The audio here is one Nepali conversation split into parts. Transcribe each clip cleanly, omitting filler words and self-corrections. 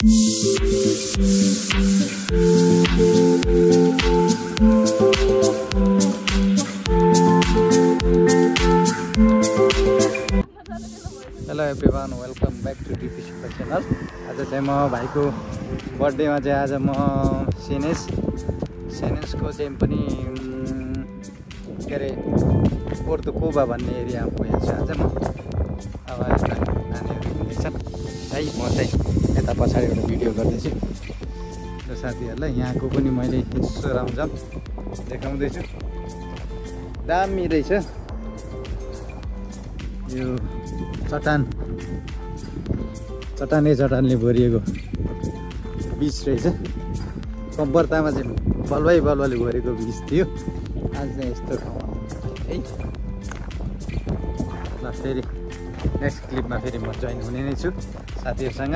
Hello everyone, welcome back to DP super channel. आज चाहिँ म भाइको बर्थडेमा चाहिँ आज म सेनेसको चाहिँ पनि के अरे पोर्तुकोबा भन्ने एरियामा पुगेको छु आज म। अब यता नानीहरू हिँड्दैछन् है, म चाहिँ यता पछाडि एउटा भिडियो गर्दैछु र साथीहरूलाई यहाँको पनि मैले यसो रमझम देखाउँदैछु। दामी रहेछ यो चट्टानले भरिएको बिच रहेछ। कम्बरतामा चाहिँ बलुवाले भरेको बिच थियो। आज चाहिँ यस्तो ठाउँमा है। ल फेरि नेक्स्ट क्लिपमा फेरि म जोइन हुने नै छु साथीहरूसँग।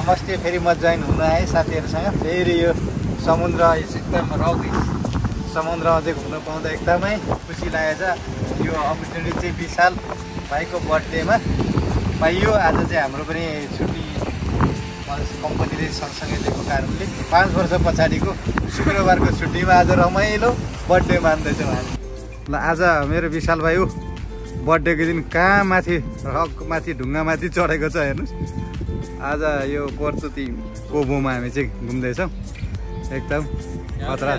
नमस्ते, फेरि म जोइन हुन आएँ साथीहरूसँग। फेरि यो समुद्र एकदम रौदी समुद्रमा चाहिँ घुम्न पाउँदा एकदमै खुसी लागेछ। यो अपर्च्युनिटी चाहिँ विशाल भाइको बर्थडेमा पाइयो। आज चाहिँ हाम्रो पनि छुट्टी कम्पनीले सँगसँगै दिएको कारणले 5 वर्ष पछाडिको शुक्रबारको छुट्टीमा आज रमाइलो बर्थडे मान्दैछौँ हामी। ल आज मेरो विशाल भाइ बर्थडेको दिन कहाँ माथि रकमाथि ढुङ्गामाथि चढेको छ हेर्नुहोस्। आज यो पोर्तुकोबामा हामी चाहिँ घुम्दैछौँ एकदम खतरा।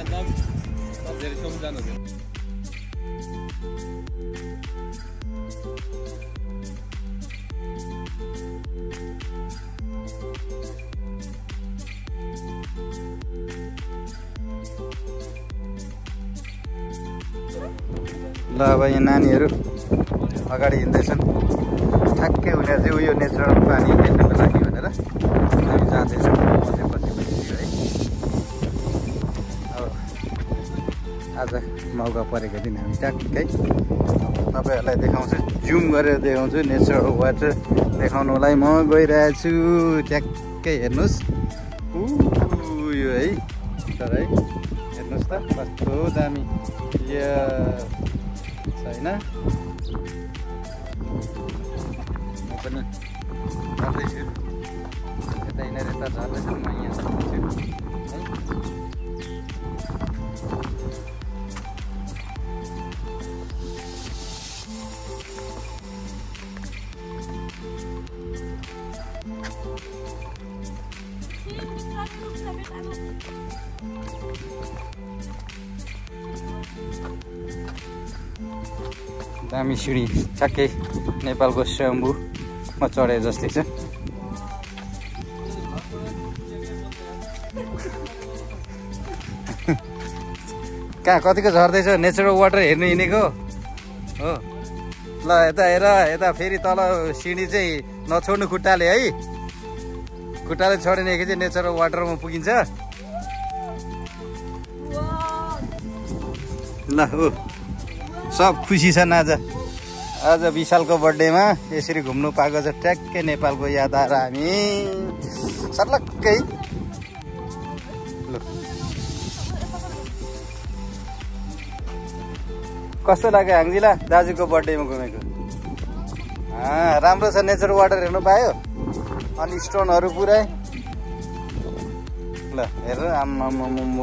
ल अब यहाँ नानीहरू अगाडि हिँड्दैछन्। ठ्याक्कै उनीहरू चाहिँ उयो नेचुरल पानी देख्नको लागि भनेर हामी जाँदैछौँ पछि है। अब आज मौका परेको दिन हामी ट्याक्कै तपाईँहरूलाई देखाउँछु, जुम गरेर देखाउँछु। नेचुरल वाटर देखाउनुलाई म गइरहेछु। ट्याक्कै हेर्नुहोस् यो है तर है हेर्नुहोस् त कस्तो दामी छैन। म पनि झर्दैछु, यता यिनीहरू यता झर्दैछन्, म यहाँ झर्दैछु है। दामी सिँढी ठ्याक्कै नेपालको स्वयम्भूमा चढे जस्तै छ। कहाँ कतिको झर्दैछ? नेचुरल वाटर हेर्नु हिँडेको हो। ल यता हेर, यता फेरि तल सिँढी चाहिँ नछोड्नु खुट्टाले है। खुट्टाले छोड्नेदेखि चाहिँ नेचुरल वाटरमा पुगिन्छ। ल हो सब खुसी छन् आज विशालको बर्थडेमा यसरी घुम्नु पाएको छ। ट्याक्कै नेपालको याद आएर हामी सर्लक्कै। ल कस्तो लाग्यो हाङजिला दाजुको बर्थडेमा घुमेको? राम्रो छ, नेचुरल वाटर हेर्नु पायो अनि स्टोनहरू पुरै। ल हेर आम्मा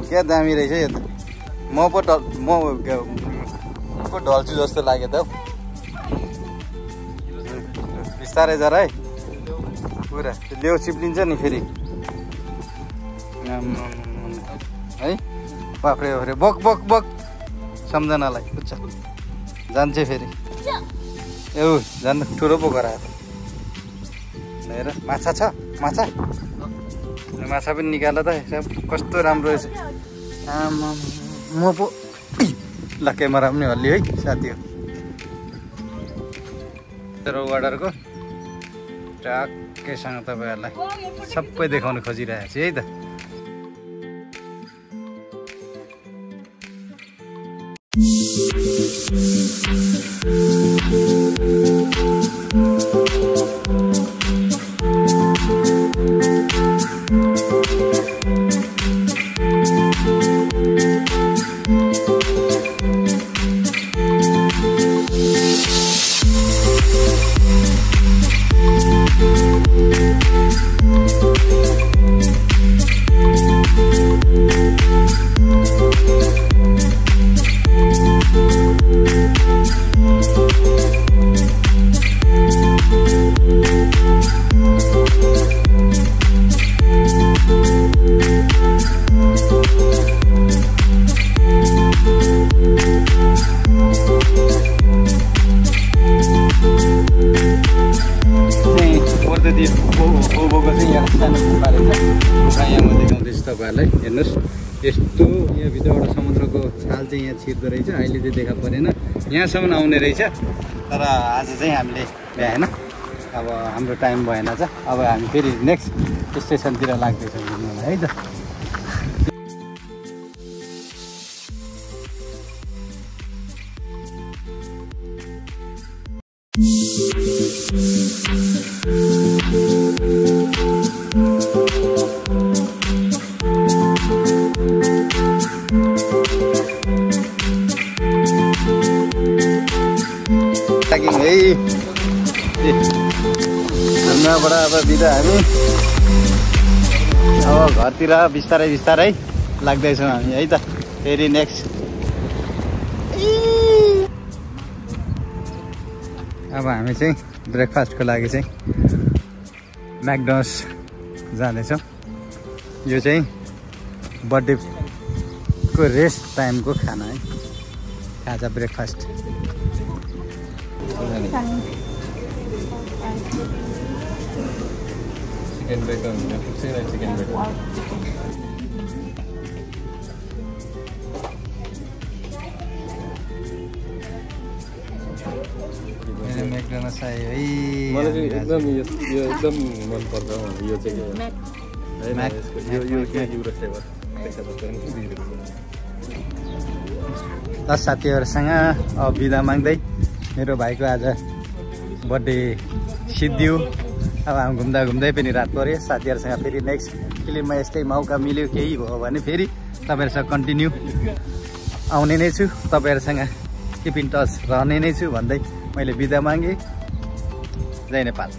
क्या दामी रहेछ यो त। म पो ढल्छु जस्तो लाग्यो त। बिस्तारै जरा है पुरा लेउ चिप्लिन्छ नि फेरि है बाफ्रे बाफ्रे बक बक बक सम्झनालाई बुझ्छ जान्छ फेरि ए जानु ठुलो पो गरायो हेर माछा छ माछा माछा पनि निकाल त कस्तो राम्रो रहेछ आमा म पो ल क्यामेरा पनि हल्लियो है साथी हो रौ गार्डरको ट्याक्कैसँग तपाईँहरूलाई सबै देखाउन खोजिरहेको छु है त तपाईँहरूलाई हेर्नुहोस् यस्तो यहाँ भित्रबाट समुद्रको छाल चाहिँ यहाँ छिर्दो रहेछ अहिले चाहिँ देखा परेन यहाँसम्म आउने रहेछ तर आज चाहिँ हामीले भ्याएन अब हाम्रो टाइम भएन छ अब हामी फेरि नेक्स्ट स्टेसनतिर लाग्दैछौँ घुम्नलाई है त यहाँबाट अब बिदा हामी अब घरतिर बिस्तारै बिस्तारै लाग्दैछौँ हामी है त फेरि नेक्स्ट अब हामी चाहिँ ब्रेकफास्टको लागि चाहिँ म्याकडोनल्ड्स जाँदैछौँ यो चाहिँ बर्थडेको रेस्ट टाइमको खाना है खाजा breakfast chicken bacon chicken bacon McDonald's आयो है मलाई चाहिँ एकदम यो एकदम मन पर्छ यो चाहिँ ल साथीहरूसँग अब बिदा माग्दै मेरो भाइको आज बर्थडे सिद्धियो अब हामी घुम्दा घुम्दै पनि रात पऱ्यो साथीहरूसँग फेरि नेक्स्ट फिल्ममा यस्तै मौका मिल्यो केही भयो भने फेरि तपाईँहरूसँग कन्टिन्यू आउने नै छु तपाईँहरूसँग किप इन टच रहने नै छु भन्दै मैले बिदा मागेँ जय नेपाल।